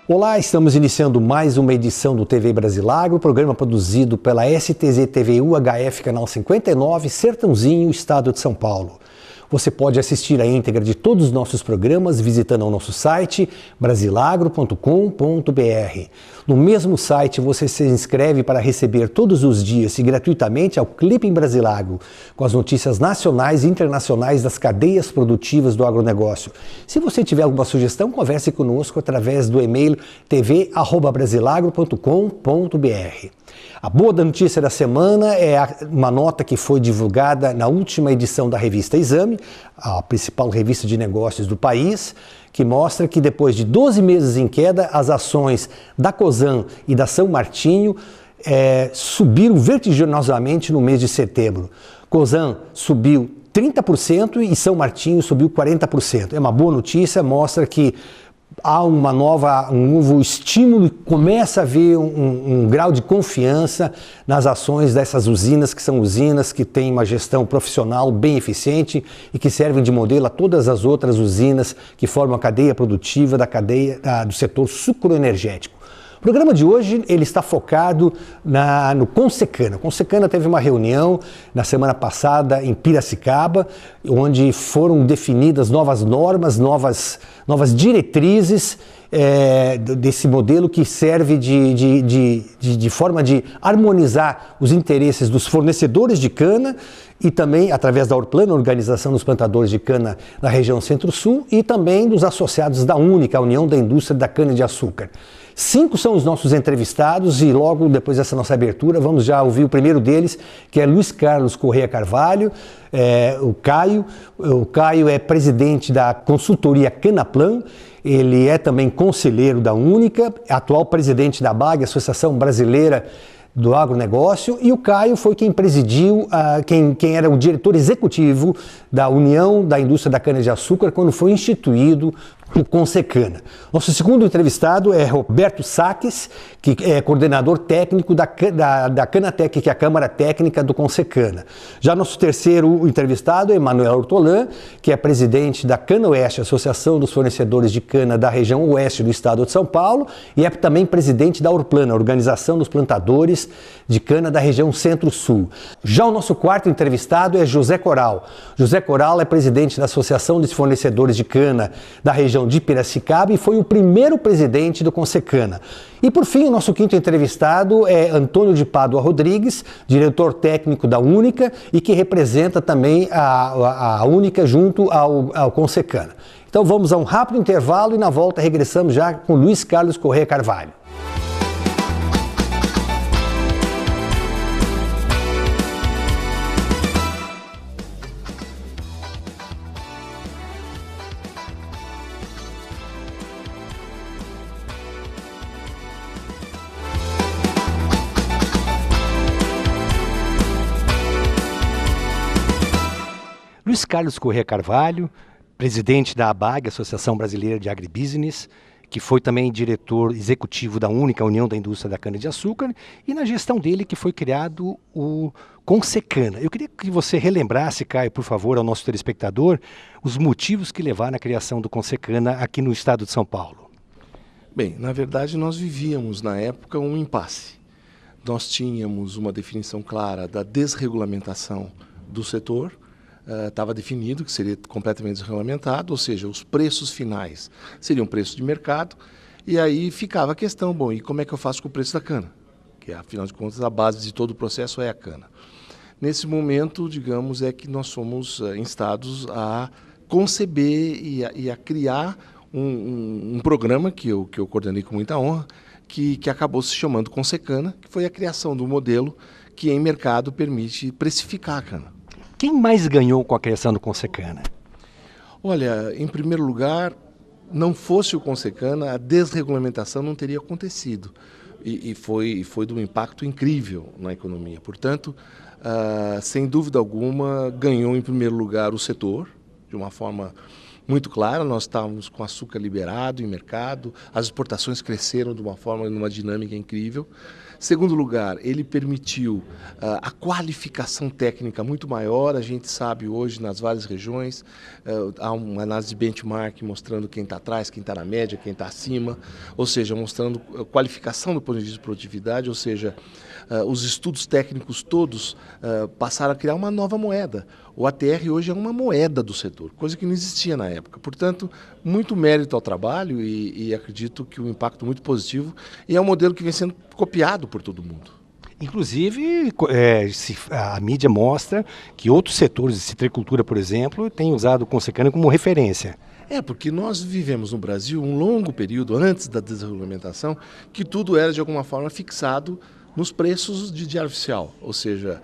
Olá, estamos iniciando mais uma edição do TV Brasilagro, programa produzido pela STZ TV UHF, canal 59, Sertãozinho, estado de São Paulo. Você pode assistir a íntegra de todos os nossos programas visitando o nosso site brasilagro.com.br. No mesmo site você se inscreve para receber todos os dias e gratuitamente ao Clipe em Brasilagro, com as notícias nacionais e internacionais das cadeias produtivas do agronegócio. Se você tiver alguma sugestão, converse conosco através do e-mail tv@brasilagro.com.br. A boa notícia da semana é uma nota que foi divulgada na última edição da revista Exame, a principal revista de negócios do país, que mostra que depois de 12 meses em queda, as ações da Cosan e da São Martinho subiram vertiginosamente no mês de setembro. Cosan subiu 30% e São Martinho subiu 40%. É uma boa notícia, mostra que há um novo estímulo e começa a haver um grau de confiança nas ações dessas usinas, que são usinas que têm uma gestão profissional bem eficiente e que servem de modelo a todas as outras usinas que formam a cadeia produtiva do setor sucroenergético. O programa de hoje ele está focado no Consecana. O Consecana teve uma reunião na semana passada em Piracicaba, onde foram definidas novas normas, novas diretrizes desse modelo que serve de forma de harmonizar os interesses dos fornecedores de cana e também através da Orplano, Organização dos Plantadores de Cana na região Centro-Sul, e também dos associados da Única, a União da Indústria da Cana-de-Açúcar. 5 são os nossos entrevistados e logo depois dessa nossa abertura vamos já ouvir o primeiro deles, que é Luiz Carlos Corrêa Carvalho, o Caio. O Caio é presidente da consultoria Canaplan, ele é também conselheiro da Única, atual presidente da BAG, Associação Brasileira do Agronegócio, e o Caio foi quem presidiu, quem era o diretor executivo da União da Indústria da Cana-de-Açúcar quando foi instituído o Consecana. Nosso segundo entrevistado é Roberto Saques, que é coordenador técnico da Canatec, que é a Câmara Técnica do Consecana. Já nosso terceiro entrevistado é Manuel Hortolã, que é presidente da Cana Oeste, Associação dos Fornecedores de Cana da região oeste do estado de São Paulo, e é também presidente da Orplano, Organização dos Plantadores de Cana da região Centro-Sul. Já o nosso quarto entrevistado é José Coral. José Coral é presidente da Associação dos Fornecedores de Cana da região de Piracicaba e foi o primeiro presidente do Consecana. E por fim, o nosso quinto entrevistado é Antônio de Pádua Rodrigues, diretor técnico da Única e que representa também a Única junto ao Consecana. Então vamos a um rápido intervalo e na volta regressamos já com Luiz Carlos Corrêa Carvalho. Luiz Carlos Corrêa Carvalho, presidente da ABAG, Associação Brasileira de Agribusiness, que foi também diretor executivo da Única, União da Indústria da Cana-de-Açúcar, e na gestão dele que foi criado o Consecana. Eu queria que você relembrasse, Caio, por favor, ao nosso telespectador, os motivos que levaram à criação do Consecana aqui no estado de São Paulo. Bem, na verdade nós vivíamos na época um impasse. Nós tínhamos uma definição clara da desregulamentação do setor. Estava definido que seria completamente desregulamentado, ou seja, os preços finais seriam preços de mercado, e aí ficava a questão, bom, e como é que eu faço com o preço da cana? Que afinal de contas a base de todo o processo é a cana. Nesse momento, digamos, é que nós fomos instados a conceber e a criar um programa que eu coordenei com muita honra, que acabou se chamando Consecana, que foi a criação do modelo que em mercado permite precificar a cana. Quem mais ganhou com a criação do Consecana? Olha, em primeiro lugar, não fosse o Consecana, a desregulamentação não teria acontecido. E foi de um impacto incrível na economia. Portanto, sem dúvida alguma, ganhou em primeiro lugar o setor, de uma forma muito clara. Nós estávamos com açúcar liberado em mercado, as exportações cresceram de uma forma, numa dinâmica incrível. Segundo lugar, ele permitiu a qualificação técnica muito maior. A gente sabe hoje nas várias regiões, há uma análise de benchmark mostrando quem está atrás, quem está na média, quem está acima, ou seja, mostrando qualificação do ponto de vista de produtividade, ou seja, os estudos técnicos todos passaram a criar uma nova moeda. O ATR hoje é uma moeda do setor, coisa que não existia na época. Portanto, muito mérito ao trabalho e acredito que um impacto muito positivo, e é um modelo que vem sendo copiado por todo mundo. Inclusive, a mídia mostra que outros setores de citricultura, por exemplo, têm usado o Consecana como referência. Porque nós vivemos no Brasil um longo período, antes da desregulamentação, que tudo era de alguma forma fixado nos preços de diário oficial, ou seja,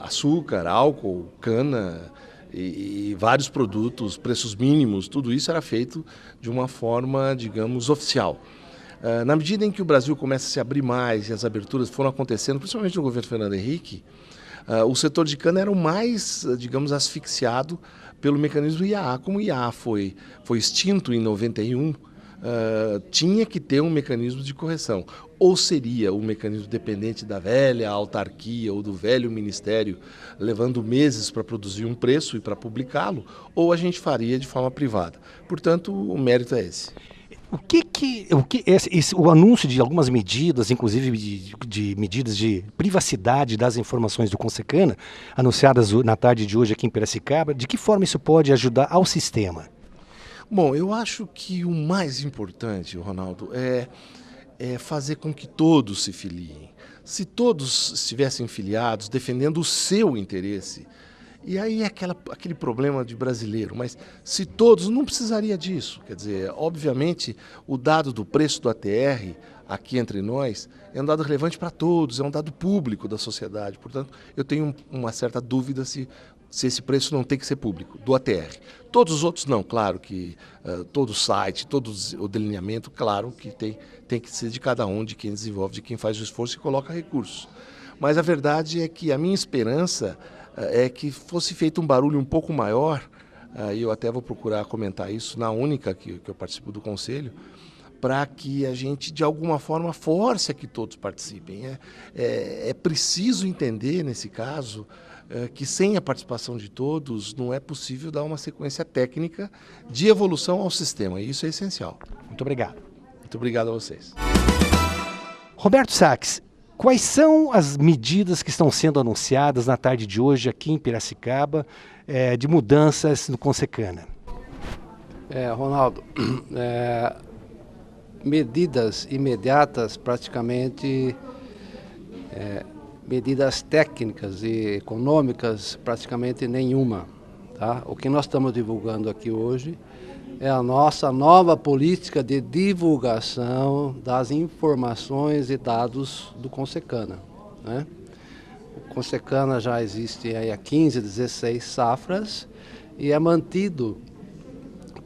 açúcar, álcool, cana e vários produtos, preços mínimos, tudo isso era feito de uma forma, digamos, oficial. Na medida em que o Brasil começa a se abrir mais e as aberturas foram acontecendo, principalmente no governo Fernando Henrique, o setor de cana era o mais, digamos, asfixiado pelo mecanismo IAA. Como o IAA foi extinto em 91, tinha que ter um mecanismo de correção. Ou seria um mecanismo dependente da velha autarquia ou do velho ministério, levando meses para produzir um preço e para publicá-lo, ou a gente faria de forma privada. Portanto, o mérito é esse. O anúncio de algumas medidas, inclusive de medidas de privacidade das informações do Consecana, anunciadas na tarde de hoje aqui em Piracicaba, de que forma isso pode ajudar ao sistema? Bom, eu acho que o mais importante, Ronaldo, é fazer com que todos se filiem. Se todos estivessem filiados, defendendo o seu interesse, e aí é aquele problema de brasileiro, mas se todos, não precisaria disso. Quer dizer, obviamente, o dado do preço do ATR, aqui entre nós, é um dado relevante para todos, é um dado público da sociedade. Portanto, eu tenho uma certa dúvida se esse preço não tem que ser público, do ATR. Todos os outros não, claro que todo o site, todo o delineamento, claro que tem que ser de cada um, de quem desenvolve, de quem faz o esforço e coloca recursos. Mas a verdade é que a minha esperança é que fosse feito um barulho um pouco maior, e eu até vou procurar comentar isso na única que eu participo do conselho, para que a gente, de alguma forma, force a que todos participem. É preciso entender, nesse caso, que sem a participação de todos não é possível dar uma sequência técnica de evolução ao sistema, e isso é essencial. Muito obrigado. Muito obrigado a vocês. Roberto Sachs, quais são as medidas que estão sendo anunciadas na tarde de hoje aqui em Piracicaba de mudanças no Consecana? Ronaldo, medidas imediatas, praticamente, medidas técnicas e econômicas, praticamente nenhuma. Tá? O que nós estamos divulgando aqui hoje é a nossa nova política de divulgação das informações e dados do Consecana, né? O Consecana já existe aí há 15, 16 safras e é mantido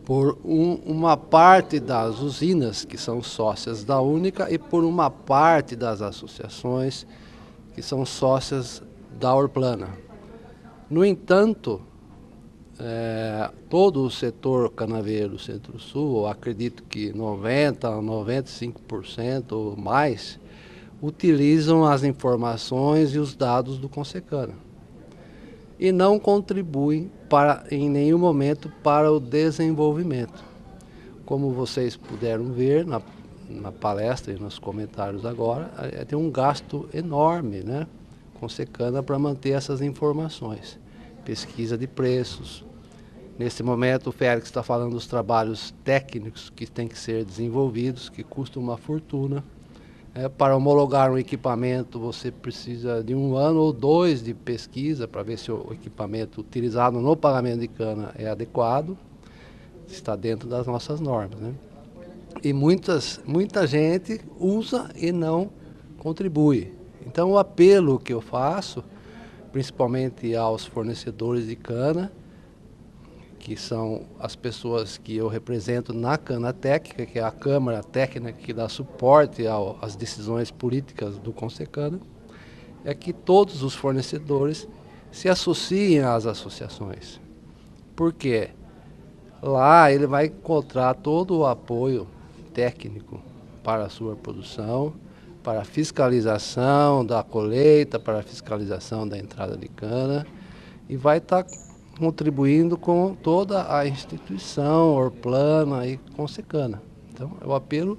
por uma parte das usinas que são sócias da Única e por uma parte das associações que são sócias da Orplana. No entanto, todo o setor canaveiro Centro-Sul, acredito que 90% a 95% ou mais, utilizam as informações e os dados do Consecana e não contribuem em nenhum momento para o desenvolvimento. Como vocês puderam ver na palestra e nos comentários agora, tem um gasto enorme, né, Consecana para manter essas informações. Pesquisa de preços. Nesse momento, o Félix está falando dos trabalhos técnicos que têm que ser desenvolvidos, que custam uma fortuna. Para homologar um equipamento, você precisa de 1 ano ou 2 de pesquisa para ver se o equipamento utilizado no pagamento de cana é adequado, está dentro das nossas normas, né? E muita gente usa e não contribui. Então, o apelo que eu faço, principalmente aos fornecedores de cana, que são as pessoas que eu represento na Canatec, que é a Câmara Técnica que dá suporte às decisões políticas do Consecana, é que todos os fornecedores se associem às associações. Por quê? Lá ele vai encontrar todo o apoio técnico para a sua produção, para a fiscalização da colheita, para a fiscalização da entrada de cana, e vai estar contribuindo com toda a instituição, Orplana e Consecana. Então, o apelo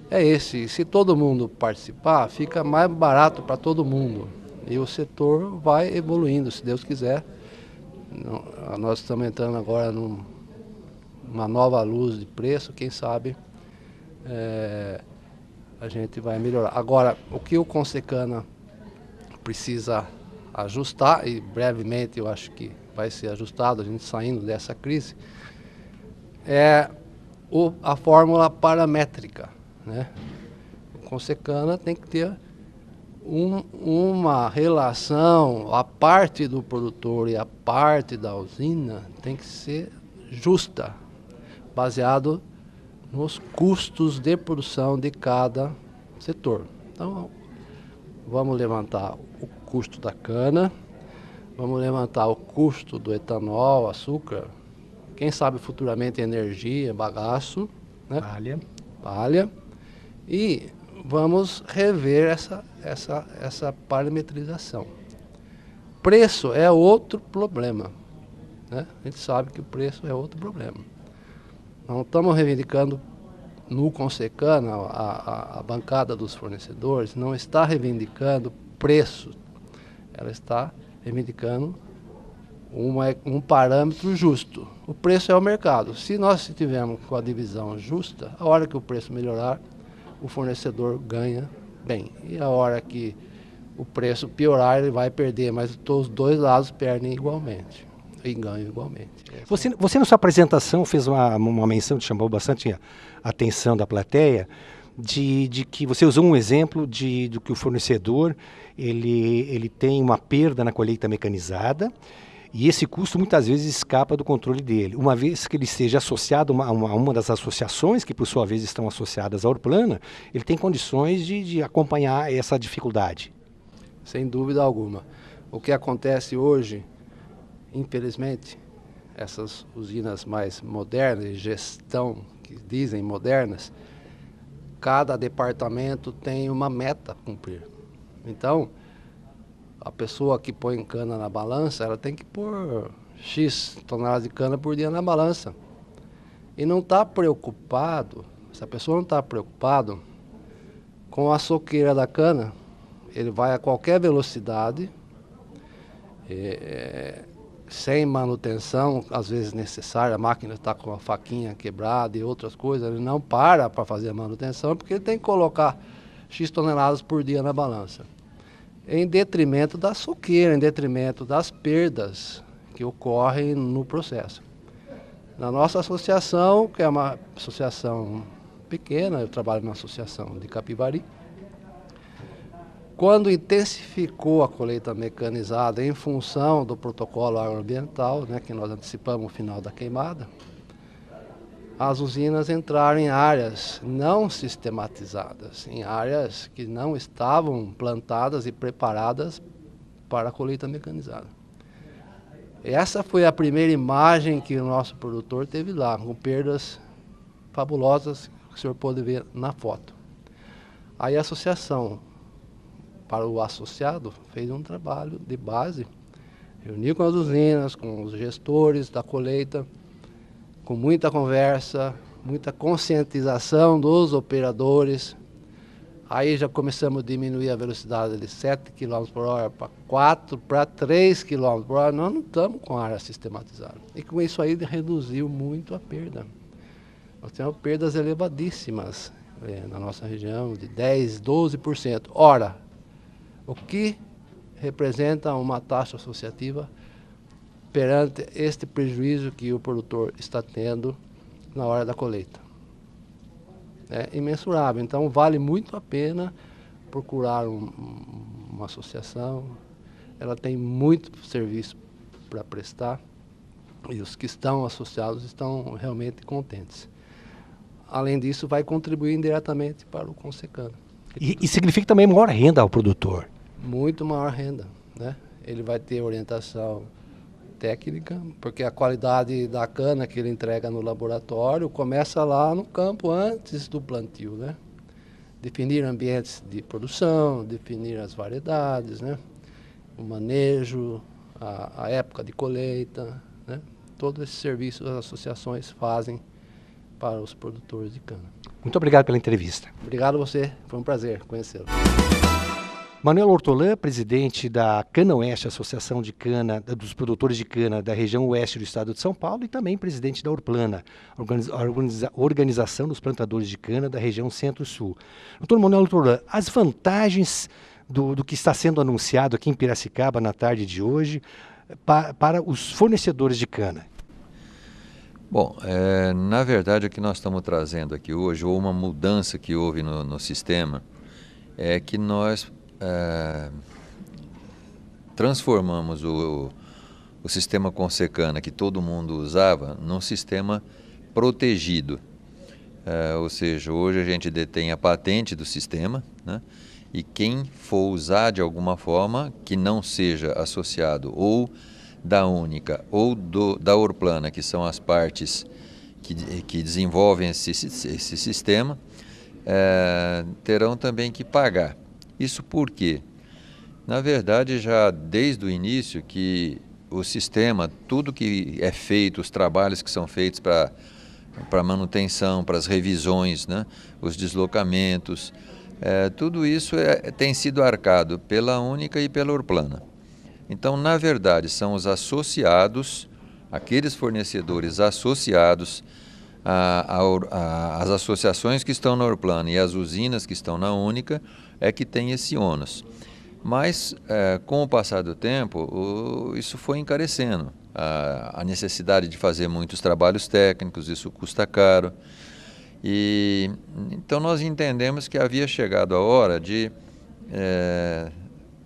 é esse. Se todo mundo participar, fica mais barato para todo mundo. E o setor vai evoluindo, se Deus quiser. Nós estamos entrando agora numa nova luz de preço, quem sabe a gente vai melhorar. Agora, o que o Consecana precisa ajustar, e brevemente eu acho que vai ser ajustado, a gente saindo dessa crise, é a fórmula paramétrica, né? O Consecana tem que ter uma relação, a parte do produtor e a parte da usina tem que ser justa, baseado nos custos de produção de cada setor. Então, vamos levantar o custo da cana, vamos levantar o custo do etanol, açúcar, quem sabe futuramente energia, bagaço, né? Palha. E vamos rever essa parametrização. Preço é outro problema, né? A gente sabe que o preço é outro problema. Não estamos reivindicando no Consecana, a bancada dos fornecedores não está reivindicando preço, ela está reivindicando um parâmetro justo. O preço é o mercado. Se nós tivermos com a divisão justa, a hora que o preço melhorar, o fornecedor ganha bem. E a hora que o preço piorar, ele vai perder, mas os dois lados perdem igualmente e ganham igualmente. Você na sua apresentação fez uma menção que chamou bastante a atenção da plateia, de que você usou um exemplo de que o fornecedor ele tem uma perda na colheita mecanizada, e esse custo muitas vezes escapa do controle dele. Uma vez que ele esteja associado a uma das associações, que por sua vez estão associadas à Orplana, ele tem condições de acompanhar essa dificuldade. Sem dúvida alguma. O que acontece hoje, infelizmente, essas usinas mais modernas, de gestão, que dizem modernas, cada departamento tem uma meta a cumprir. Então, a pessoa que põe cana na balança, ela tem que pôr X toneladas de cana por dia na balança. E não está preocupado, se a pessoa não está preocupada com a soqueira da cana, ele vai a qualquer velocidade, sem manutenção, às vezes necessária, a máquina está com a faquinha quebrada e outras coisas, ele não para fazer a manutenção, porque ele tem que colocar X toneladas por dia na balança. Em detrimento da soqueira, em detrimento das perdas que ocorrem no processo. Na nossa associação, que é uma associação pequena, eu trabalho numa associação de Capivari, quando intensificou a colheita mecanizada em função do protocolo agroambiental, né, que nós antecipamos o final da queimada, as usinas entraram em áreas não sistematizadas, em áreas que não estavam plantadas e preparadas para a colheita mecanizada. Essa foi a primeira imagem que o nosso produtor teve lá, com perdas fabulosas que o senhor pode ver na foto. Aí a associação, para o associado, fez um trabalho de base, reuniu com as usinas, com os gestores da colheita, com muita conversa, muita conscientização dos operadores. Aí já começamos a diminuir a velocidade de 7 km por hora para 4, para 3 km por hora. Nós não estamos com a área sistematizada. E com isso aí reduziu muito a perda. Nós temos perdas elevadíssimas na nossa região, de 10%, 12%. Ora, o que representa uma taxa associativa perante este prejuízo que o produtor está tendo na hora da colheita? É imensurável. Então, vale muito a pena procurar uma associação. Ela tem muito serviço para prestar e os que estão associados estão realmente contentes. Além disso, vai contribuir indiretamente para o Consecana. E significa também maior renda ao produtor. Muito maior renda, né? Ele vai ter orientação técnica, porque a qualidade da cana que ele entrega no laboratório começa lá no campo antes do plantio, né? definir ambientes de produção, definir as variedades, né? O manejo, a época de colheita, né? Todo esse serviço as associações fazem para os produtores de cana. Muito obrigado pela entrevista. Obrigado a você, foi um prazer conhecê-lo. Manuel Hortolã, presidente da Cana Oeste, Associação de Cana, dos produtores de cana da região oeste do estado de São Paulo, e também presidente da Orplana, a organização dos plantadores de cana da região Centro-Sul. Doutor Manuel Hortolã, as vantagens do que está sendo anunciado aqui em Piracicaba na tarde de hoje para os fornecedores de cana. Bom, na verdade o que nós estamos trazendo aqui hoje, ou uma mudança que houve no sistema, é que nós transformamos o sistema Consecana que todo mundo usava num sistema protegido. Ou seja, hoje a gente detém a patente do sistema, né? E quem for usar de alguma forma que não seja associado ou da Única ou da Orplana, que são as partes que desenvolvem esse sistema, terão também que pagar. Isso por quê? Na verdade, já desde o início que o sistema, tudo que é feito, os trabalhos que são feitos para manutenção, para as revisões, né, os deslocamentos, tudo isso tem sido arcado pela Única e pela Orplana. Então, na verdade, são os associados, aqueles fornecedores associados às associações que estão na Orplana e às usinas que estão na Única, é que tem esse ônus. Mas, com o passar do tempo, isso foi encarecendo. A necessidade de fazer muitos trabalhos técnicos, isso custa caro. E então nós entendemos que havia chegado a hora de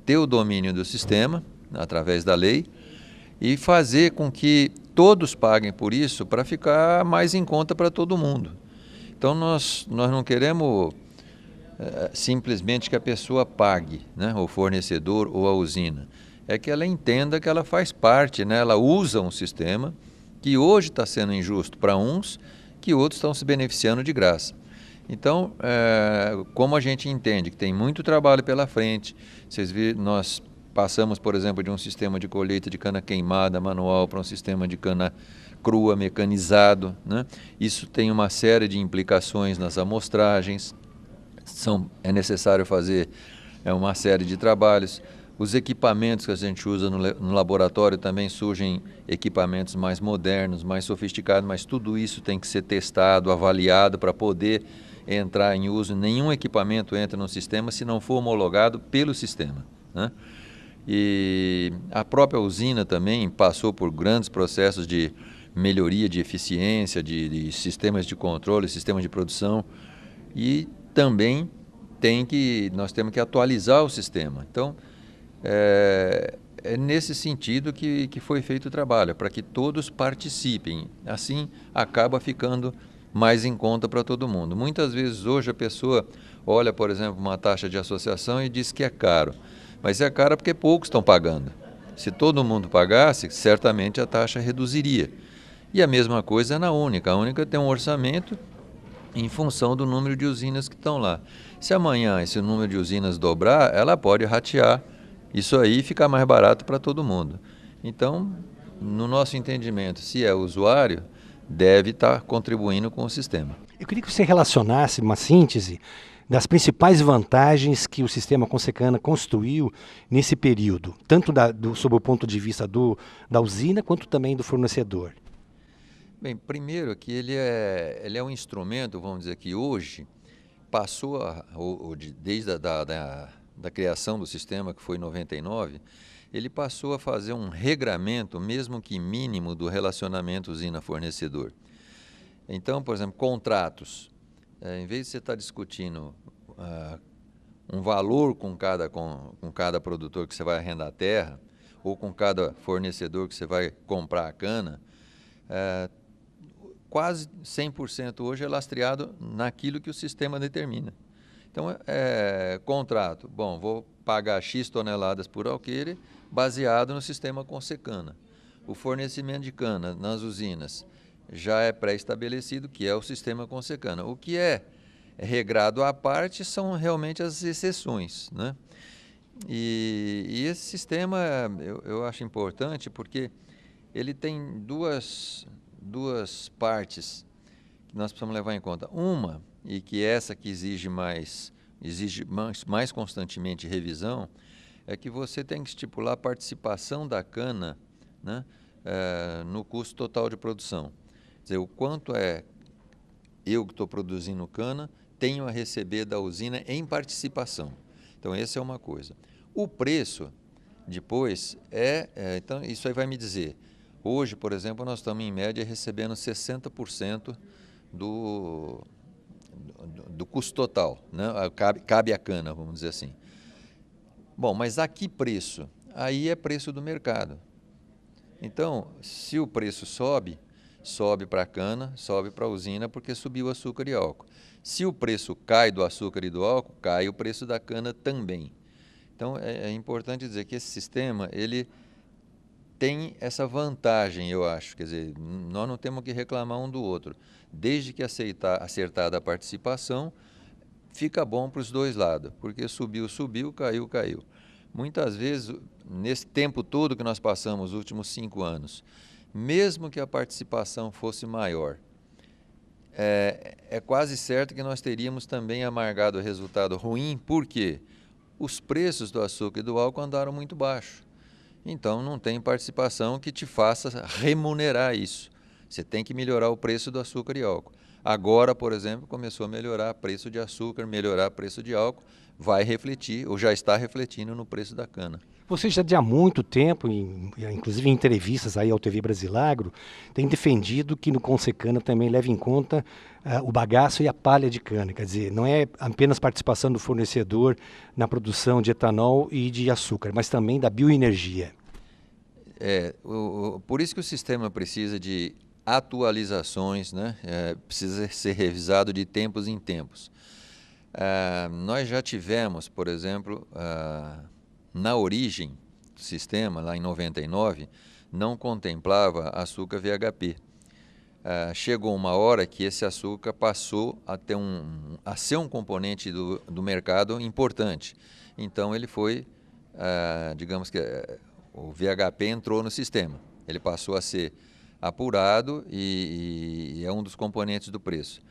ter o domínio do sistema, através da lei, e fazer com que todos paguem por isso para ficar mais em conta para todo mundo. Então nós não queremos simplesmente que a pessoa pague, né, o fornecedor ou a usina. É que ela entenda que ela faz parte, né, ela usa um sistema que hoje está sendo injusto para uns, que outros estão se beneficiando de graça. Então, como a gente entende que tem muito trabalho pela frente, vocês viram, nós passamos, por exemplo, de um sistema de colheita de cana queimada manual para um sistema de cana crua mecanizado, né? Isso tem uma série de implicações nas amostragens, é necessário fazer uma série de trabalhos. Os equipamentos que a gente usa no laboratório também surgem equipamentos mais modernos, mais sofisticados, mas tudo isso tem que ser testado, avaliado para poder entrar em uso. Nenhum equipamento entra no sistema se não for homologado pelo sistema, né? E a própria usina também passou por grandes processos de melhoria de eficiência, de sistemas de controle, sistemas de produção, e também nós temos que atualizar o sistema. Então, é nesse sentido que foi feito o trabalho, para que todos participem. Assim, acaba ficando mais em conta para todo mundo. Muitas vezes hoje a pessoa olha, por exemplo, uma taxa de associação e diz que é caro. Mas é caro porque poucos estão pagando. Se todo mundo pagasse, certamente a taxa reduziria. E a mesma coisa na Única. A Única tem um orçamento em função do número de usinas que estão lá. Se amanhã esse número de usinas dobrar, ela pode ratear isso aí e ficar mais barato para todo mundo. Então, no nosso entendimento, se é usuário, deve estar contribuindo com o sistema. Eu queria que você relacionasse uma síntese das principais vantagens que o sistema Consecana construiu nesse período, tanto sob o ponto de vista da usina, quanto também do fornecedor. Bem, primeiro que ele é um instrumento, vamos dizer que hoje, passou, desde da criação do sistema, que foi em 99, ele passou a fazer um regramento, mesmo que mínimo, do relacionamento usina-fornecedor. Então, por exemplo, contratos. Em vez de você estar discutindo um valor com cada produtor que você vai arrendar a terra, ou com cada fornecedor que você vai comprar a cana, quase 100% hoje é lastreado naquilo que o sistema determina. Então, contrato, bom, vou pagar X toneladas por alqueire baseado no sistema Consecana. O fornecimento de cana nas usinas já é pré-estabelecido, que é o sistema Consecana. O que é regrado à parte são realmente as exceções, né? E esse sistema eu acho importante porque ele tem duas partes que nós precisamos levar em conta. Uma, e que essa que exige mais constantemente revisão, é que você tem que estipular a participação da cana, né, no custo total de produção. Quer dizer, o quanto eu que estou produzindo cana tenho a receber da usina em participação. Então, essa é uma coisa. O preço, depois, então, isso aí vai me dizer, hoje, por exemplo, nós estamos em média recebendo 60% do custo total, né? Cabe a cana, vamos dizer assim. Bom, mas a que preço? Aí é preço do mercado. Então, se o preço sobe para a cana, sobe para a usina porque subiu o açúcar e álcool. Se o preço cai do açúcar e do álcool, cai o preço da cana também. Então, é importante dizer que esse sistema, ele tem essa vantagem, eu acho. Quer dizer, nós não temos que reclamar um do outro. Desde que acertada a participação, fica bom para os dois lados, porque subiu, caiu, caiu. Muitas vezes, nesse tempo todo que nós passamos, os últimos 5 anos, mesmo que a participação fosse maior, é quase certo que nós teríamos também amargado o resultado ruim, porque os preços do açúcar e do álcool andaram muito baixo. Então, não tem participação que te faça remunerar isso. Você tem que melhorar o preço do açúcar e álcool. Agora, por exemplo, começou a melhorar o preço de açúcar, melhorar o preço de álcool, vai refletir, ou já está refletindo no preço da cana. Você já há muito tempo, inclusive em entrevistas aí ao TV Brasilagro, tem defendido que no Consecana também leva em conta o bagaço e a palha de cana. Quer dizer, não é apenas participação do fornecedor na produção de etanol e de açúcar, mas também da bioenergia. Por isso que o sistema precisa de atualizações, né? Precisa ser revisado de tempos em tempos. Nós já tivemos, por exemplo, na origem do sistema, lá em 99, não contemplava açúcar VHP. Chegou uma hora que esse açúcar passou a ser um componente do mercado importante. Então ele foi, digamos que o VHP entrou no sistema. Ele passou a ser apurado e é um dos componentes do preço.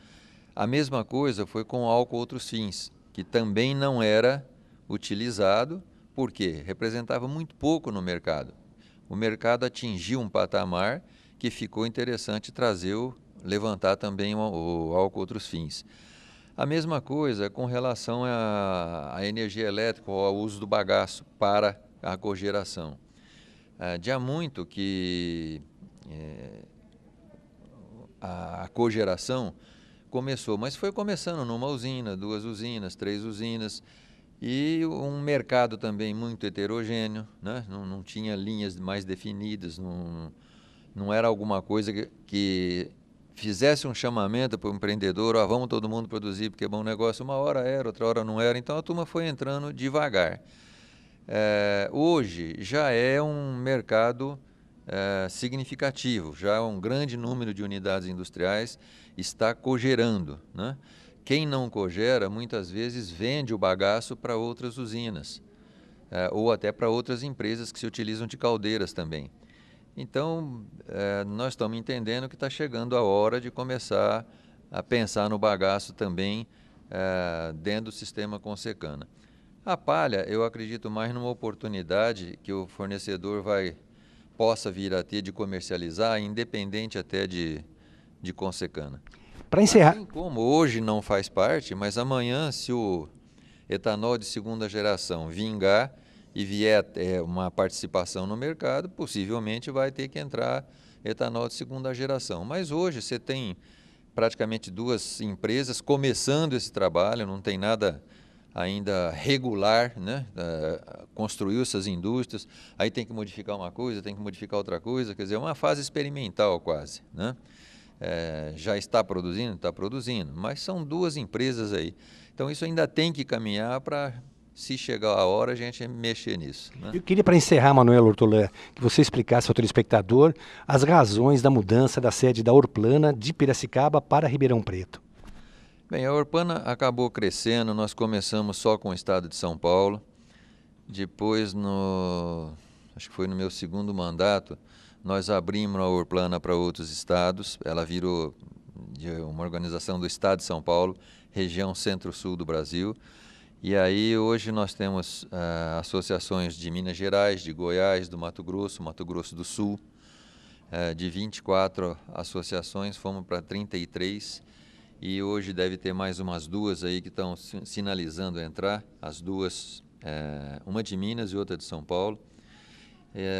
A mesma coisa foi com álcool outros fins, que também não era utilizado, porque representava muito pouco no mercado. O mercado atingiu um patamar que ficou interessante levantar também o álcool outros fins. A mesma coisa com relação à energia elétrica ou ao uso do bagaço para a cogeração. Já há muito que a cogeração começou, mas foi começando numa usina, 2 usinas, 3 usinas, e um mercado também muito heterogêneo, né? Não tinha linhas mais definidas, não era alguma coisa que fizesse um chamamento para o empreendedor, vamos todo mundo produzir porque é bom negócio, uma hora era, outra hora não era, então a turma foi entrando devagar. Hoje já é um mercado significativo, já um grande número de unidades industriais está cogerando, né? Quem não cogera, muitas vezes vende o bagaço para outras usinas, ou até para outras empresas que se utilizam de caldeiras também. Então, nós estamos entendendo que está chegando a hora de começar a pensar no bagaço também dentro do sistema Consecana. A palha, eu acredito mais numa oportunidade que o fornecedor possa vir a ter de comercializar, independente até de Consecana. Para encerrar... Assim como hoje não faz parte, mas amanhã, se o etanol de segunda geração vingar e vier uma participação no mercado, possivelmente vai ter que entrar etanol de segunda geração. Mas hoje você tem praticamente 2 empresas começando esse trabalho, não tem nada ainda regular, né? Construiu essas indústrias, aí tem que modificar uma coisa, tem que modificar outra coisa, quer dizer, é uma fase experimental quase, né? Já está produzindo, mas são 2 empresas aí. Então isso ainda tem que caminhar para, se chegar a hora, a gente mexer nisso, né? Eu queria, para encerrar, Manuel Hortolã, que você explicasse ao telespectador as razões da mudança da sede da Orplana de Piracicaba para Ribeirão Preto. Bem, a Orplana acabou crescendo, nós começamos só com o estado de São Paulo, depois, acho que foi no meu segundo mandato, nós abrimos a Orplana para outros estados, ela virou uma organização do estado de São Paulo, região centro-sul do Brasil, e aí hoje nós temos associações de Minas Gerais, de Goiás, do Mato Grosso do Sul, de 24 associações fomos para 33, e hoje deve ter mais umas duas aí que estão sinalizando entrar, as duas, uma de Minas e outra de São Paulo.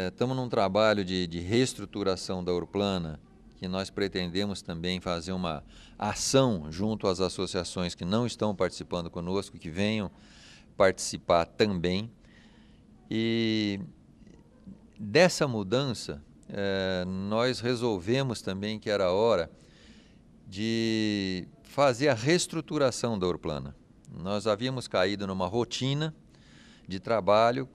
Estamos num trabalho de reestruturação da Orplana, que nós pretendemos também fazer uma ação junto às associações que não estão participando conosco, que venham participar também. E dessa mudança, nós resolvemos também que era hora de fazer a reestruturação da Orplana. Nós havíamos caído numa rotina de trabalho,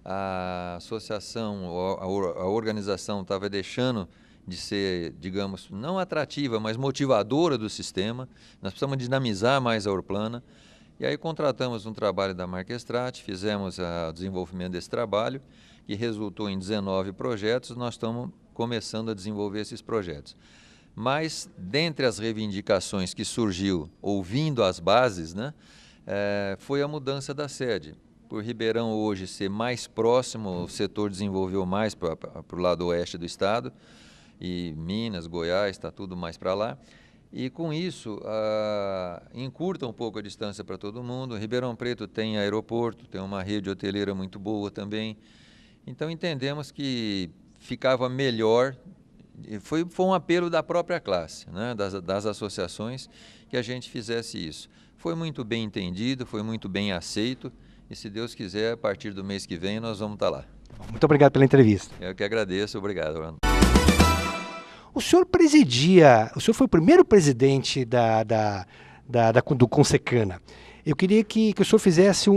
a associação, a organização estava deixando de ser, digamos, não atrativa, mas motivadora do sistema. Nós precisamos dinamizar mais a Orplana. E aí contratamos um trabalho da Marquestrate, fizemos o desenvolvimento desse trabalho, que resultou em 19 projetos. Nós estamos começando a desenvolver esses projetos. Mas, dentre as reivindicações que surgiu, ouvindo as bases, né, foi a mudança da sede. Por Ribeirão hoje ser mais próximo, o setor desenvolveu mais para o lado oeste do estado, e Minas, Goiás, está tudo mais para lá. E com isso, encurta um pouco a distância para todo mundo. Ribeirão Preto tem aeroporto, tem uma rede hoteleira muito boa também. Então entendemos que ficava melhor. Foi um apelo da própria classe, né, das associações, que a gente fizesse isso. Foi muito bem entendido, foi muito bem aceito, e se Deus quiser, a partir do mês que vem, nós vamos estar lá. Muito obrigado pela entrevista. Eu que agradeço, obrigado, Orlando. O senhor foi o primeiro presidente do Consecana. Eu queria que o senhor fizesse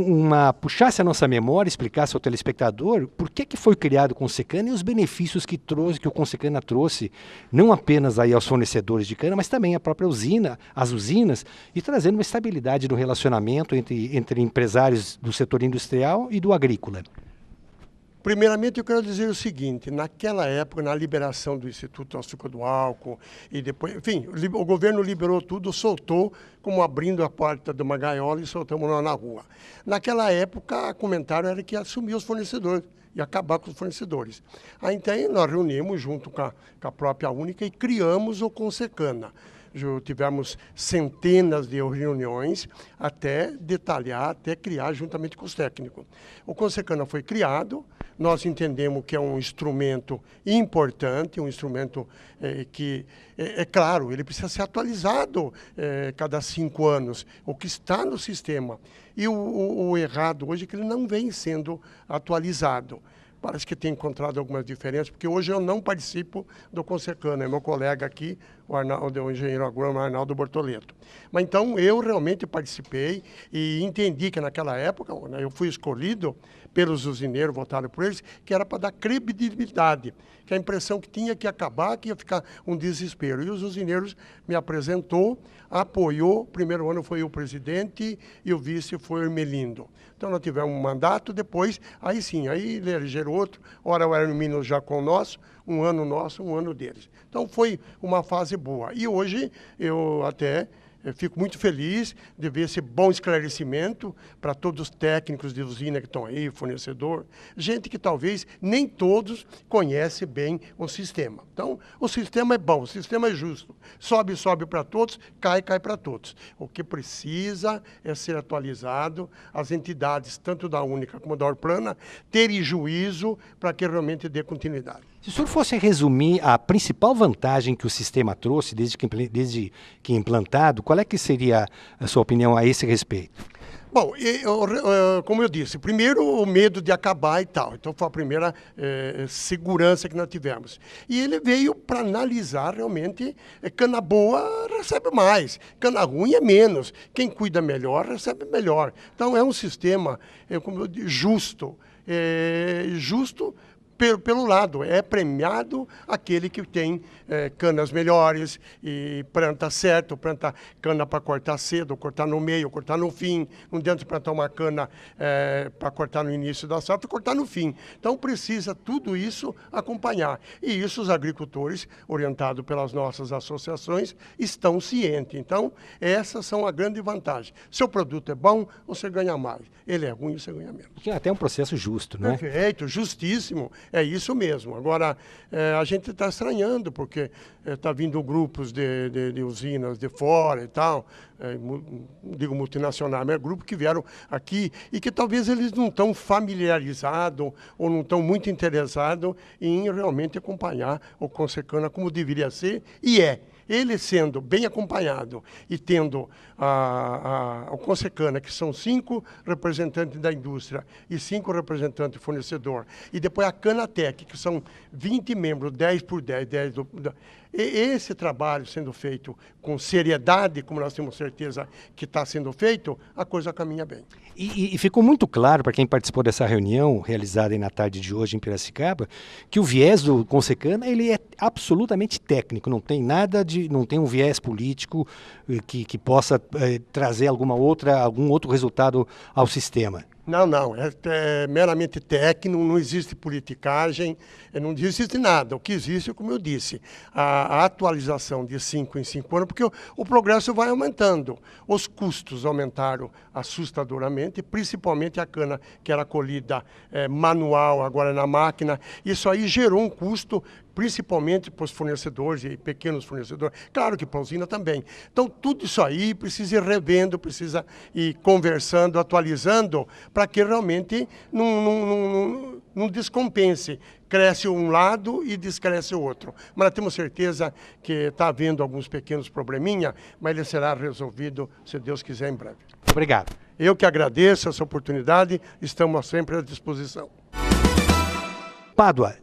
puxasse a nossa memória, explicasse ao telespectador por que foi criado o Consecana e os benefícios que o Consecana trouxe, não apenas aí aos fornecedores de cana, mas também à própria usina, às usinas, e trazendo uma estabilidade no relacionamento entre empresários do setor industrial e do agrícola. Primeiramente, eu quero dizer o seguinte, naquela época, na liberação do Instituto Açúcar do Álcool, e depois, enfim, o governo liberou tudo, soltou, como abrindo a porta de uma gaiola e soltamos lá na rua. Naquela época, o comentário era que ia assumir os fornecedores, ia acabar com os fornecedores. Aí, então, nós reunimos junto com a própria Única e criamos o Consecana. Tivemos centenas de reuniões até detalhar, até criar juntamente com os técnicos. O Consecana foi criado, nós entendemos que é um instrumento importante, um instrumento que, é claro, ele precisa ser atualizado cada 5 anos, o que está no sistema. E o errado hoje é que ele não vem sendo atualizado. Parece que tem encontrado algumas diferenças, porque hoje eu não participo do Consecana, é meu colega aqui, o engenheiro agrônomo Arnaldo Bortoleto. Mas então eu realmente participei e entendi que naquela época, né, eu fui escolhido pelos usineiros, votaram por eles, que era para dar credibilidade, que a impressão que tinha que acabar, que ia ficar um desespero. E os usineiros me apresentou, apoiou, primeiro ano foi o presidente e o vice foi o Ermelindo. Então nós tivemos um mandato, depois, aí sim, aí elegeram outro, ora o Hermínio já com o nosso, um ano nosso, um ano deles. Então foi uma fase boa. E hoje eu até fico muito feliz de ver esse bom esclarecimento para todos os técnicos de usina que estão aí, fornecedor, gente que talvez nem todos conhecem bem o sistema. Então, o sistema é bom, o sistema é justo. Sobe para todos, cai para todos. O que precisa é ser atualizado, as entidades, tanto da Única como da Orplana, terem juízo para que realmente dê continuidade. Se o senhor fosse resumir a principal vantagem que o sistema trouxe desde que implantado, qual é que seria a sua opinião a esse respeito? Bom, como eu disse, primeiro o medo de acabar e tal. Então foi a primeira segurança que nós tivemos. E ele veio para analisar realmente, cana boa recebe mais, cana ruim é menos. Quem cuida melhor recebe melhor. Então é um sistema como eu digo, justo. Justo pelo lado, é premiado aquele que tem canas melhores e planta certo, planta cana para cortar cedo, cortar no meio, cortar no fim. Não adianta plantar uma cana para cortar no início da safra, cortar no fim. Então precisa tudo isso acompanhar. E isso os agricultores, orientados pelas nossas associações, estão cientes. Então, essas são a grande vantagem. Seu produto é bom, você ganha mais. Ele é ruim, você ganha menos. Que é até um processo justo, né? Perfeito, justíssimo. É isso mesmo. Agora, a gente está estranhando, porque está vindo grupos de usinas de fora e tal, digo multinacional, mas é grupo que vieram aqui e que talvez eles não estão familiarizados ou não estão muito interessados em realmente acompanhar o Consecana como deveria ser, e é. Ele sendo bem acompanhado e tendo o Consecana, que são 5 representantes da indústria e 5 representantes do fornecedor, e depois a Canatec, que são 20 membros, 10 por 10, 10 esse trabalho sendo feito com seriedade, como nós temos certeza que está sendo feito, a coisa caminha bem. E ficou muito claro para quem participou dessa reunião realizada na tarde de hoje em Piracicaba, que o viés do Consecana ele é absolutamente técnico, não tem nada não tem um viés político que possa trazer algum outro resultado ao sistema. Não, é meramente técnico, não existe politicagem, não existe nada. O que existe, como eu disse, a atualização de 5 em 5 anos, porque o progresso vai aumentando. Os custos aumentaram assustadoramente, principalmente a cana que era colhida manual, agora na máquina. Isso aí gerou um custo, principalmente para os fornecedores e pequenos fornecedores, claro que para a usina também. Então, tudo isso aí precisa ir revendo, precisa ir conversando, atualizando, para que realmente não descompense. Cresce um lado e descresce o outro. Mas nós temos certeza que está havendo alguns pequenos probleminha, mas ele será resolvido, se Deus quiser, em breve. Obrigado. Eu que agradeço essa oportunidade, estamos sempre à disposição. Pádua,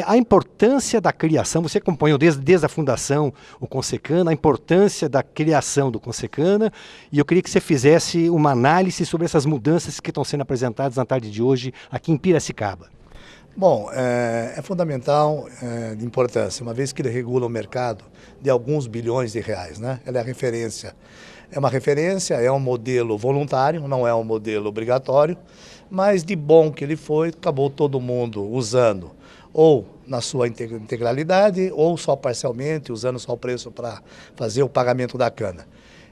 a importância da criação, você acompanhou desde a fundação o Consecana, a importância da criação do Consecana, e eu queria que você fizesse uma análise sobre essas mudanças que estão sendo apresentadas na tarde de hoje aqui em Piracicaba. Bom, é fundamental, de importância, uma vez que ele regula o mercado de alguns bilhões de reais, né? Ela é a referência. É uma referência, é um modelo voluntário, não é um modelo obrigatório, mas de bom que ele foi, acabou todo mundo usando, ou na sua integralidade, ou só parcialmente, usando só o preço para fazer o pagamento da cana.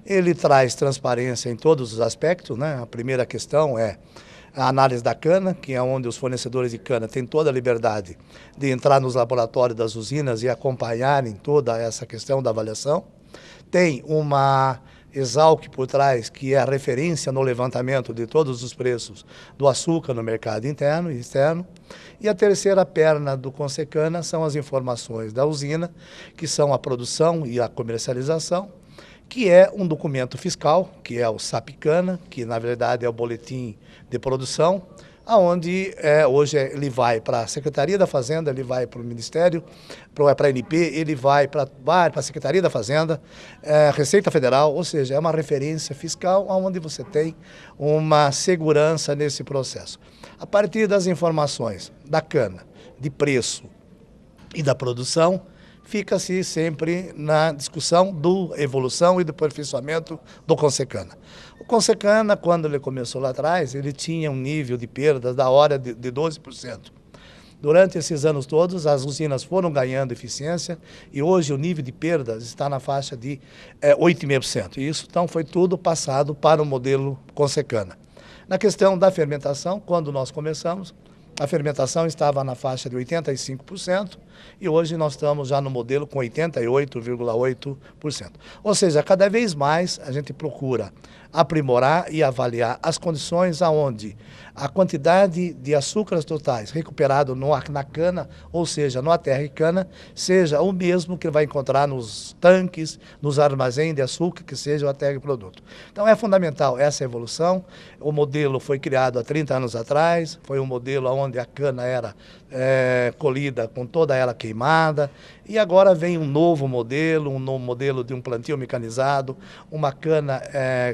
Ele traz transparência em todos os aspectos, né? A primeira questão é a análise da cana, que é onde os fornecedores de cana têm toda a liberdade de entrar nos laboratórios das usinas e acompanharem toda essa questão da avaliação. Tem uma Exalc por trás, que é a referência no levantamento de todos os preços do açúcar no mercado interno e externo. E a terceira perna do Consecana são as informações da usina, que são a produção e a comercialização, que é um documento fiscal, que é o SAPCANA, que na verdade é o boletim de produção, onde hoje ele vai para a Secretaria da Fazenda, ele vai para o Ministério, para a ANP, ele vai para a Secretaria da Fazenda, Receita Federal, ou seja, é uma referência fiscal onde você tem uma segurança nesse processo. A partir das informações da cana, de preço e da produção, fica-se sempre na discussão da evolução e do aperfeiçoamento do Consecana. O Consecana, quando ele começou lá atrás, ele tinha um nível de perdas da hora de 12%. Durante esses anos todos, as usinas foram ganhando eficiência e hoje o nível de perdas está na faixa de 8,5%. E isso, então, foi tudo passado para o modelo Consecana. Na questão da fermentação, quando nós começamos, a fermentação estava na faixa de 85% e hoje nós estamos já no modelo com 88,8%. Ou seja, cada vez mais a gente procura aprimorar e avaliar as condições aonde a quantidade de açúcares totais recuperado na cana, ou seja, no aterro e cana, seja o mesmo que vai encontrar nos tanques, nos armazéns de açúcar, que seja o aterro e produto. Então é fundamental essa evolução. O modelo foi criado há 30 anos atrás, foi um modelo onde a cana era colhida com toda ela queimada, e agora vem um novo modelo de um plantio mecanizado, uma cana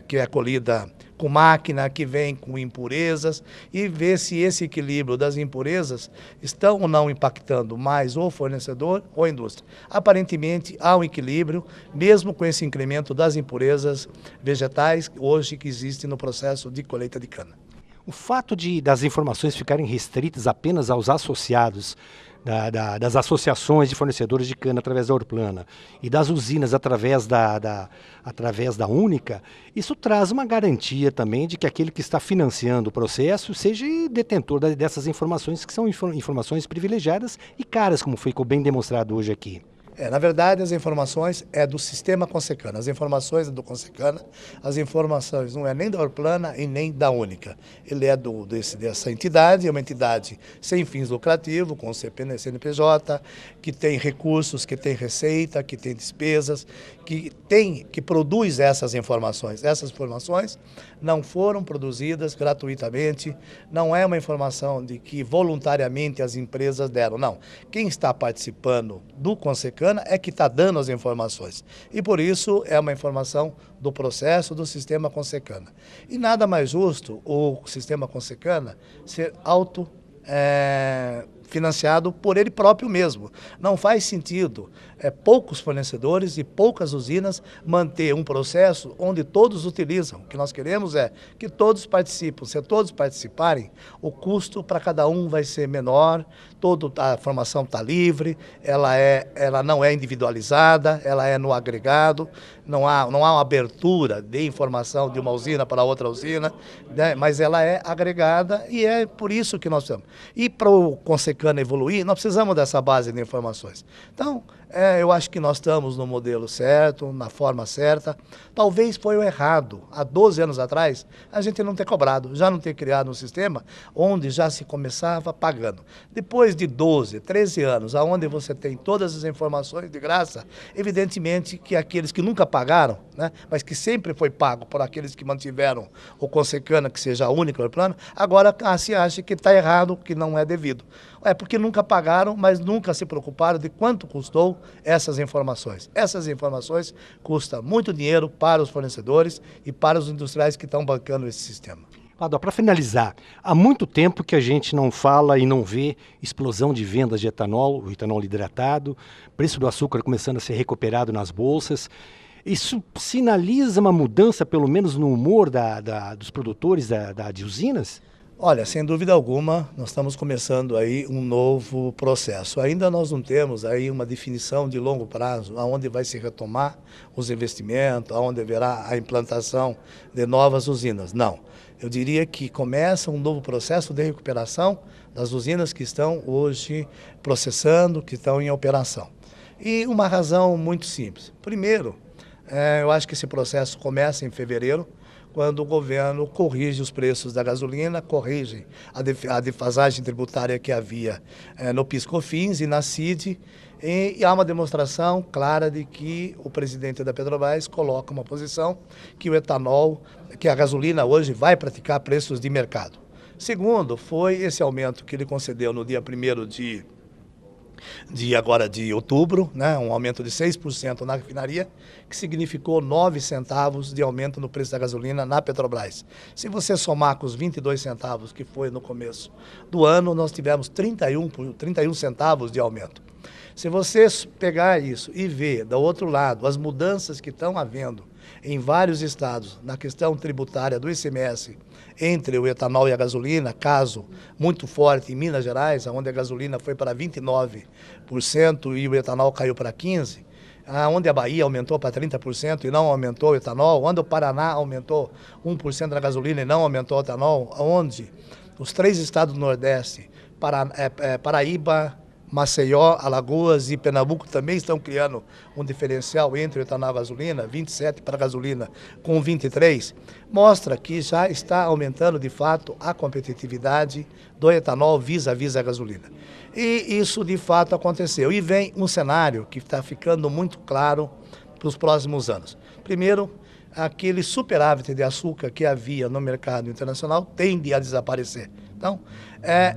que é colhida com máquina, que vem com impurezas, e ver se esse equilíbrio das impurezas estão ou não impactando mais o fornecedor ou a indústria. Aparentemente há um equilíbrio, mesmo com esse incremento das impurezas vegetais hoje que existem no processo de colheita de cana. O fato das informações ficarem restritas apenas aos associados das associações de fornecedores de cana através da Orplana e das usinas através da Única, isso traz uma garantia também de que aquele que está financiando o processo seja detentor dessas informações, que são informações privilegiadas e caras, como ficou bem demonstrado hoje aqui. Na verdade, as informações é do sistema Consecana, as informações é do Consecana, as informações não é nem da Orplana e nem da Única. Ele é dessa entidade, é uma entidade sem fins lucrativos, com o CNPJ, que tem recursos, que tem receita, que tem despesas, que produz essas informações. Essas informações não foram produzidas gratuitamente, não é uma informação de que voluntariamente as empresas deram, não. Quem está participando do Consecana é que está dando as informações. E por isso é uma informação do processo do sistema Consecana. E nada mais justo o sistema Consecana ser financiado por ele próprio mesmo. Não faz sentido poucos fornecedores e poucas usinas manter um processo onde todos utilizam. O que nós queremos é que todos participem. Se todos participarem, o custo para cada um vai ser menor, a informação está livre, ela não é individualizada, ela é no agregado, não há uma abertura de informação de uma usina para outra usina, né? Mas ela é agregada e é por isso que nós temos. E para o Consecana evoluir, nós precisamos dessa base de informações. Então, eu acho que nós estamos no modelo certo, na forma certa. Talvez foi o errado. Há 12 anos atrás, a gente não ter cobrado, já não ter criado um sistema onde já se começava pagando. Depois de 12, 13 anos, onde você tem todas as informações de graça, evidentemente que aqueles que nunca pagaram, né, mas que sempre foi pago por aqueles que mantiveram o Consecana, que seja a Única Orplana, agora se acha que está errado, que não é devido. É porque nunca pagaram, mas nunca se preocuparam de quanto custou essas informações. Essas informações custam muito dinheiro para os fornecedores e para os industriais que estão bancando esse sistema. Para finalizar, há muito tempo que a gente não fala e não vê explosão de vendas de etanol, o etanol hidratado, preço do açúcar começando a ser recuperado nas bolsas. Isso sinaliza uma mudança, pelo menos no humor dos produtores de usinas? Olha, sem dúvida alguma, nós estamos começando aí um novo processo. Ainda nós não temos aí uma definição de longo prazo, aonde vai se retomar os investimentos, aonde haverá a implantação de novas usinas. Não, eu diria que começa um novo processo de recuperação das usinas que estão hoje processando, que estão em operação. E uma razão muito simples. Primeiro, eu acho que esse processo começa em fevereiro, quando o governo corrige os preços da gasolina, corrige a defasagem tributária que havia no PIS/COFINS e na CID, e há uma demonstração clara de que o presidente da Petrobras coloca uma posição que o etanol, que a gasolina hoje vai praticar preços de mercado. Segundo, foi esse aumento que ele concedeu no dia 1º de outubro, né, um aumento de 6% na refinaria, que significou 9 centavos de aumento no preço da gasolina na Petrobras. Se você somar com os 22 centavos que foi no começo do ano, nós tivemos 31 centavos de aumento. Se você pegar isso e ver, do outro lado, as mudanças que estão havendo em vários estados na questão tributária do ICMS entre o etanol e a gasolina, caso muito forte em Minas Gerais, onde a gasolina foi para 29% e o etanol caiu para 15%, onde a Bahia aumentou para 30% e não aumentou o etanol, onde o Paraná aumentou 1% da gasolina e não aumentou o etanol, onde os 3 estados do Nordeste, Paraíba, Maceió, Alagoas e Pernambuco também estão criando um diferencial entre o etanol e a gasolina, 27 para a gasolina com 23, mostra que já está aumentando de fato a competitividade do etanol vis-à-vis a gasolina. E isso de fato aconteceu. E vem um cenário que está ficando muito claro para os próximos anos. Primeiro, aquele superávit de açúcar que havia no mercado internacional tende a desaparecer. Então,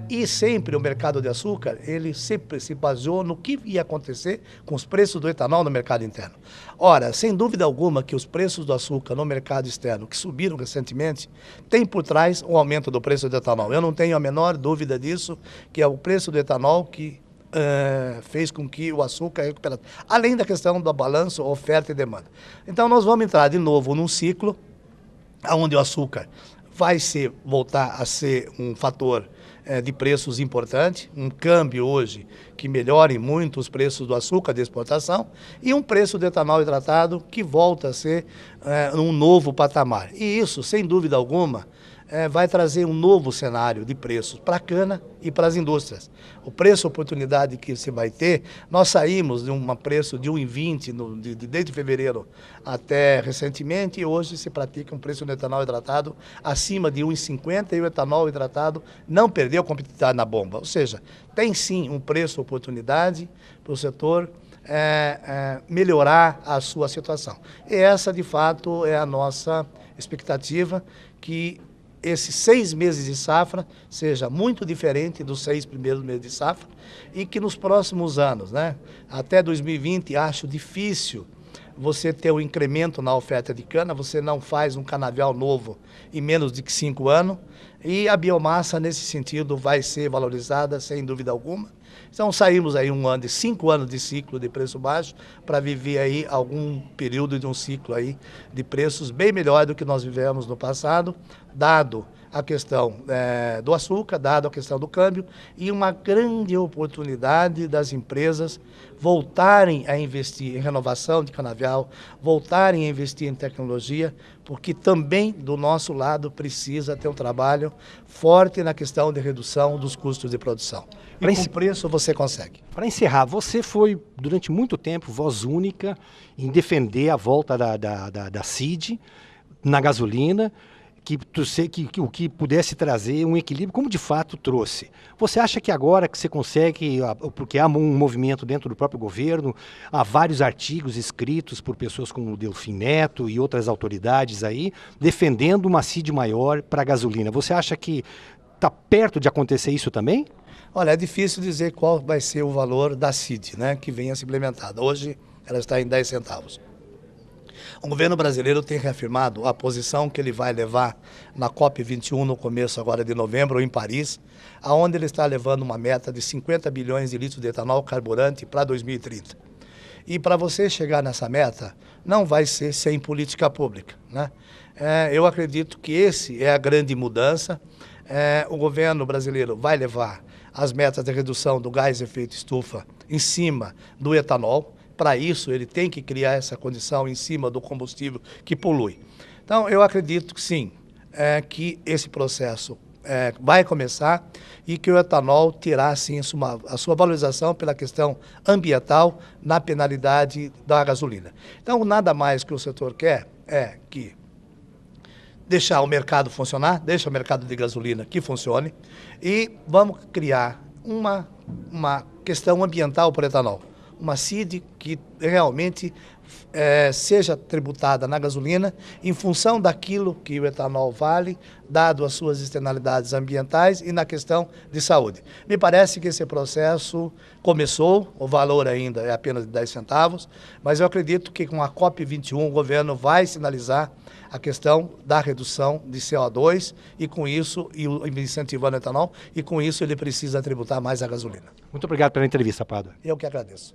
e sempre o mercado de açúcar, ele sempre se baseou no que ia acontecer com os preços do etanol no mercado interno. Ora, sem dúvida alguma que os preços do açúcar no mercado externo, que subiram recentemente, tem por trás o aumento do preço do etanol. Eu não tenho a menor dúvida disso, que é o preço do etanol que fez com que o açúcar recuperasse. Além da questão do balanço, oferta e demanda. Então, nós vamos entrar de novo num ciclo onde o açúcar vai voltar a ser um fator de preços importante, um câmbio hoje que melhore muito os preços do açúcar de exportação e um preço do etanol hidratado que volta a ser um novo patamar. E isso, sem dúvida alguma, vai trazer um novo cenário de preços para a cana e para as indústrias. O preço oportunidade que se vai ter, nós saímos de um preço de 1,20 desde fevereiro até recentemente e hoje se pratica um preço do etanol hidratado acima de 1,50 e o etanol hidratado não perdeu competitividade na bomba. Ou seja, tem sim um preço oportunidade para o setor melhorar a sua situação. E essa, de fato, é a nossa expectativa, que esses 6 meses de safra seja muito diferente dos 6 primeiros meses de safra e que nos próximos anos, até 2020, acho difícil você ter um incremento na oferta de cana, você não faz um canavial novo em menos de 5 anos e a biomassa, nesse sentido, vai ser valorizada, sem dúvida alguma. Então, saímos aí 5 anos de ciclo de preço baixo para viver aí algum período de um ciclo aí de preços bem melhor do que nós vivemos no passado, dado a questão do açúcar, dado a questão do câmbio e uma grande oportunidade das empresas voltarem a investir em renovação de canavial, voltarem a investir em tecnologia, porque também do nosso lado precisa ter um trabalho forte na questão de redução dos custos de produção. E com preço você consegue. Para encerrar, você foi durante muito tempo voz única em defender a volta da CID na gasolina, o que pudesse trazer um equilíbrio, como de fato trouxe. Você acha que agora que você consegue, porque há um movimento dentro do próprio governo, há vários artigos escritos por pessoas como o Delfim Neto e outras autoridades aí, defendendo uma CID maior para a gasolina. Você acha que está perto de acontecer isso também? Olha, é difícil dizer qual vai ser o valor da CID, que venha a ser implementada. Hoje ela está em 10 centavos. O governo brasileiro tem reafirmado a posição que ele vai levar na COP21 no começo agora de novembro em Paris, aonde ele está levando uma meta de 50 bilhões de litros de etanol carburante para 2030. E para você chegar nessa meta, não vai ser sem política pública, eu acredito que esse é a grande mudança. O governo brasileiro vai levar as metas de redução do gás de efeito estufa em cima do etanol. Para isso, ele tem que criar essa condição em cima do combustível que polui. Então, eu acredito que sim, que esse processo vai começar e que o etanol terá, sim, a sua valorização pela questão ambiental na penalidade da gasolina. Então, nada mais que o setor quer é que deixar o mercado funcionar, deixa o mercado de gasolina que funcione e vamos criar uma questão ambiental para o etanol. Uma CID que realmente seja tributada na gasolina em função daquilo que o etanol vale, dado as suas externalidades ambientais e na questão de saúde. Me parece que esse processo começou, o valor ainda é apenas de 10 centavos, mas eu acredito que com a COP21 o governo vai sinalizar a questão da redução de CO2 e com isso, incentivando o etanol, e com isso ele precisa tributar mais a gasolina. Muito obrigado pela entrevista, Prado. Eu que agradeço.